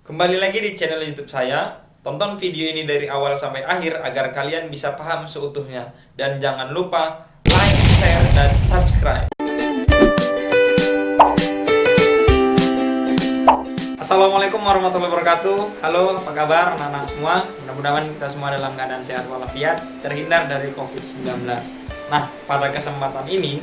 Kembali lagi di channel YouTube saya. Tonton video ini dari awal sampai akhir agar kalian bisa paham seutuhnya. Dan jangan lupa like, share, dan subscribe. Assalamualaikum warahmatullahi wabarakatuh. Halo, apa kabar anak-anak semua? Mudah-mudahan kita semua dalam keadaan sehat walafiat, terhindar dari COVID-19. Nah, pada kesempatan ini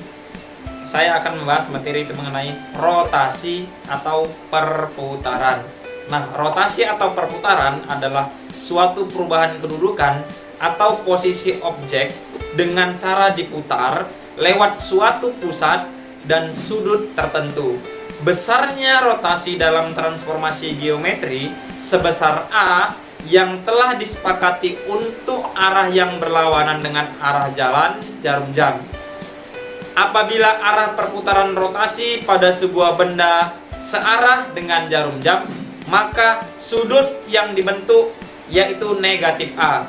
saya akan membahas materi itu mengenai rotasi atau perputaran. Nah, rotasi atau perputaran adalah suatu perubahan kedudukan atau posisi objek dengan cara diputar lewat suatu pusat dan sudut tertentu. Besarnya rotasi dalam transformasi geometri sebesar A yang telah disepakati untuk arah yang berlawanan dengan arah jalan jarum jam. Apabila arah perputaran rotasi pada sebuah benda searah dengan jarum jam, maka sudut yang dibentuk yaitu negatif A.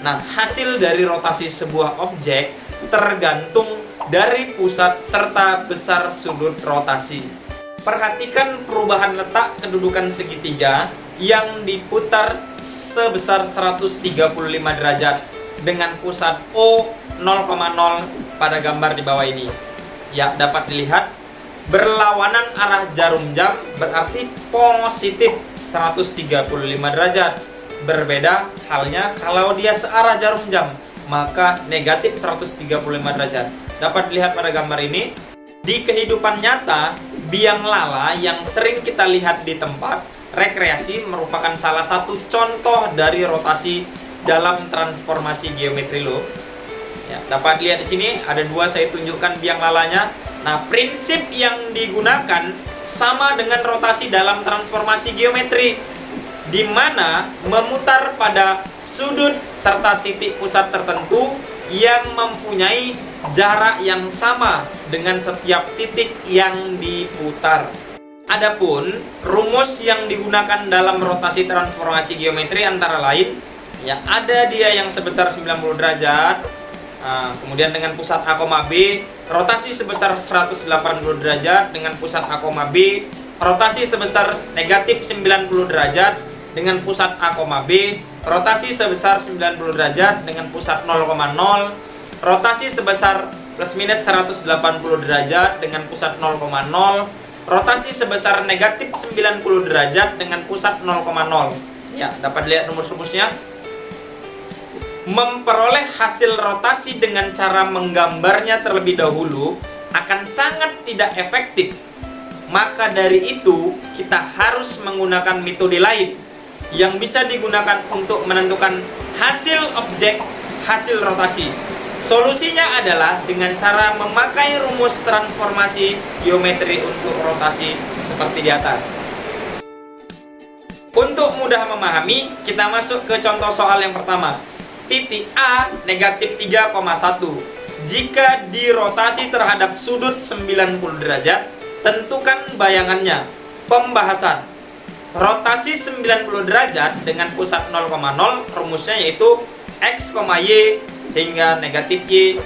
Nah, hasil dari rotasi sebuah objek tergantung dari pusat serta besar sudut rotasi. Perhatikan perubahan letak kedudukan segitiga yang diputar sebesar 135 derajat dengan pusat O 0,0 pada gambar di bawah ini. Ya, dapat dilihat berlawanan arah jarum jam berarti positif 135 derajat. Berbeda halnya kalau dia searah jarum jam, maka negatif 135 derajat. Dapat dilihat pada gambar ini. Di kehidupan nyata, biang lala yang sering kita lihat di tempat rekreasi merupakan salah satu contoh dari rotasi dalam transformasi geometri loh. Ya, dapat lihat di sini ada dua, saya tunjukkan biang lalanya. Nah, prinsip yang digunakan sama dengan rotasi dalam transformasi geometri, di mana memutar pada sudut serta titik pusat tertentu yang mempunyai jarak yang sama dengan setiap titik yang diputar. Adapun rumus yang digunakan dalam rotasi transformasi geometri antara lain, ya ada dia yang sebesar 90 derajat. Kemudian dengan pusat A, B, rotasi sebesar 180 derajat dengan pusat A, B, rotasi sebesar negatif 90 derajat dengan pusat A, B, rotasi sebesar 90 derajat dengan pusat 0,0, rotasi sebesar plus minus 180 derajat dengan pusat 0,0, rotasi sebesar negatif 90 derajat dengan pusat 0,0. Ya, dapat lihat rumus-rumusnya. Memperoleh hasil rotasi dengan cara menggambarnya terlebih dahulu akan sangat tidak efektif. Maka dari itu, kita harus menggunakan metode lain yang bisa digunakan untuk menentukan hasil objek, hasil rotasi. Solusinya adalah dengan cara memakai rumus transformasi geometri untuk rotasi seperti di atas. Untuk mudah memahami, kita masuk ke contoh soal yang pertama. Titik A negatif 3,1 jika dirotasi terhadap sudut 90 derajat, tentukan bayangannya. Pembahasan. Rotasi 90 derajat dengan pusat 0,0, rumusnya yaitu X, Y sehingga negatif Y,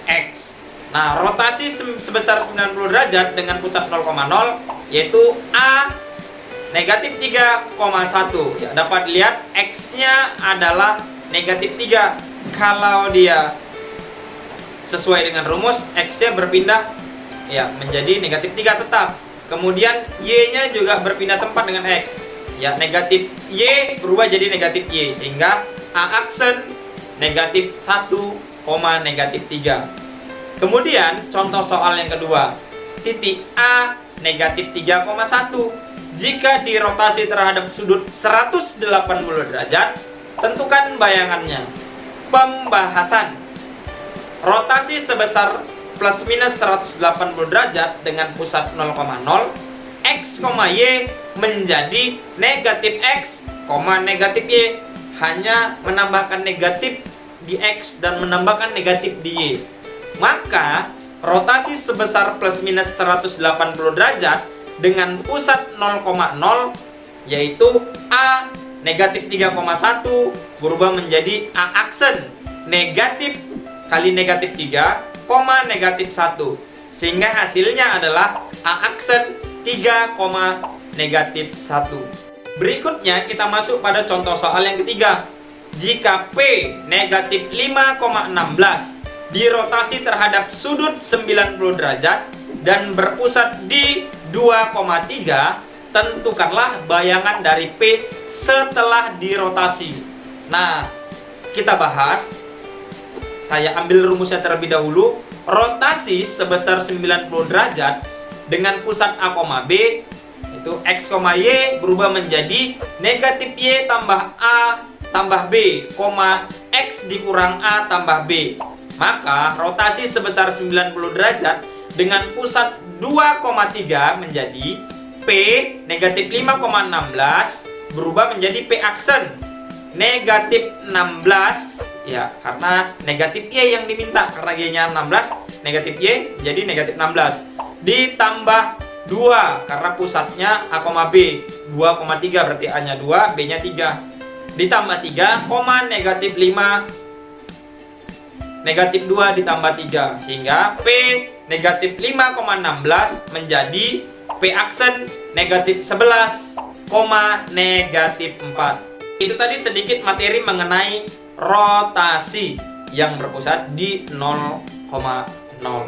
X. Nah, rotasi sebesar 90 derajat dengan pusat 0,0 yaitu A negatif 3,1. Ya, dapat lihat X-nya adalah negatif 3. Kalau dia sesuai dengan rumus, X-nya berpindah ya menjadi negatif 3 tetap. Kemudian Y-nya juga berpindah tempat dengan X. Ya, negatif Y berubah jadi negatif Y sehingga A aksen negatif 1, negatif 3. Kemudian contoh soal yang kedua. Titik A negatif 3,1 jika dirotasi terhadap sudut 180 derajat, tentukan bayangannya. Pembahasan. Rotasi sebesar plus minus 180 derajat dengan pusat 0,0, X, Y menjadi negatif X, negatif Y. Hanya menambahkan negatif di X dan menambahkan negatif di Y. Maka rotasi sebesar plus minus 180 derajat dengan pusat 0,0 yaitu A negatif 3,1 berubah menjadi A aksen negatif kali negatif 3, negatif 1. Sehingga hasilnya adalah A aksen 3, negatif 1. Berikutnya kita masuk pada contoh soal yang ketiga. Jika P negatif 5,16 dirotasi terhadap sudut 90 derajat dan berpusat di 2,3, tentukanlah bayangan dari P setelah dirotasi. Nah, kita bahas. Saya ambil rumusnya terlebih dahulu. Rotasi sebesar 90 derajat dengan pusat A, B, itu X, Y berubah menjadi negatif Y tambah A tambah B, X dikurang A tambah B. Maka rotasi sebesar 90 derajat dengan pusat 2,3 menjadi P negatif 5,16 berubah menjadi P aksen negatif 16, ya, karena negatif Y yang diminta, karena Y-nya 16, negatif Y jadi negatif 16 ditambah 2 karena pusatnya A, B, 2,3 berarti A-nya 2, B-nya 3, ditambah 3, negatif 5 negatif 2 ditambah 3, sehingga P negatif 5,16 menjadi P aksen negatif 11, negatif 4. Itu tadi sedikit materi mengenai rotasi yang berpusat di 0,0.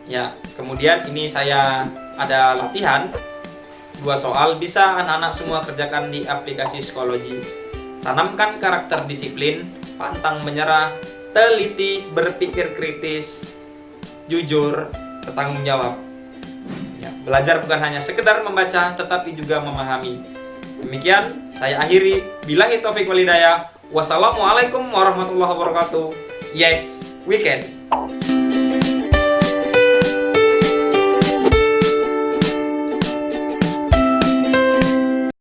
Ya, kemudian ini saya ada latihan 2 soal, bisa anak-anak semua kerjakan di aplikasi Psikologi. Tanamkan karakter disiplin, pantang menyerah, teliti, berpikir kritis, jujur, bertanggung jawab. Ya, belajar bukan hanya sekedar membaca, tetapi juga memahami. Demikian saya akhiri. Billahi taufik wal hidayah. Wassalamualaikum warahmatullahi wabarakatuh. Yes, we can.